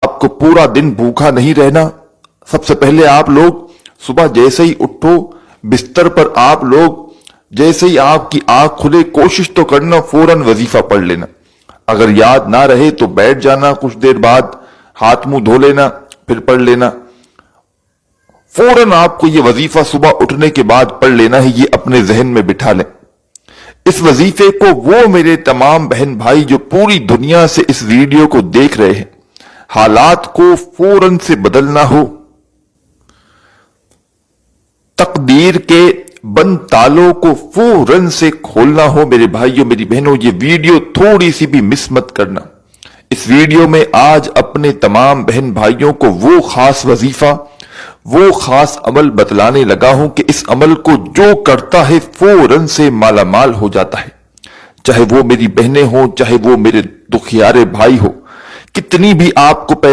आपको पूरा दिन भूखा नहीं रहना। सबसे पहले आप लोग सुबह जैसे ही उठो, बिस्तर पर आप लोग जैसे ही आपकी आंख खुले, कोशिश तो करना फौरन वजीफा पढ़ लेना। अगर याद ना रहे तो बैठ जाना, कुछ देर बाद हाथ मुंह धो लेना, फिर पढ़ लेना। फौरन आपको ये वजीफा सुबह उठने के बाद पढ़ लेना है, ये अपने जहन में बिठा लें। इस वजीफे को वो मेरे तमाम बहन भाई जो पूरी दुनिया से इस वीडियो को देख रहे हैं, हालात को फौरन से बदलना हो, तकदीर के बंद तालों को फौरन से खोलना हो, मेरे भाइयों मेरी बहनों, ये वीडियो थोड़ी सी भी मिस मत करना। इस वीडियो में आज अपने तमाम बहन भाइयों को वो खास वजीफा, वो खास अमल बतलाने लगा हूं कि इस अमल को जो करता है फौरन से मालामाल हो जाता है। चाहे वो मेरी बहनें हो, चाहे वो मेरे दुखियारे भाई हो, कितनी भी आपको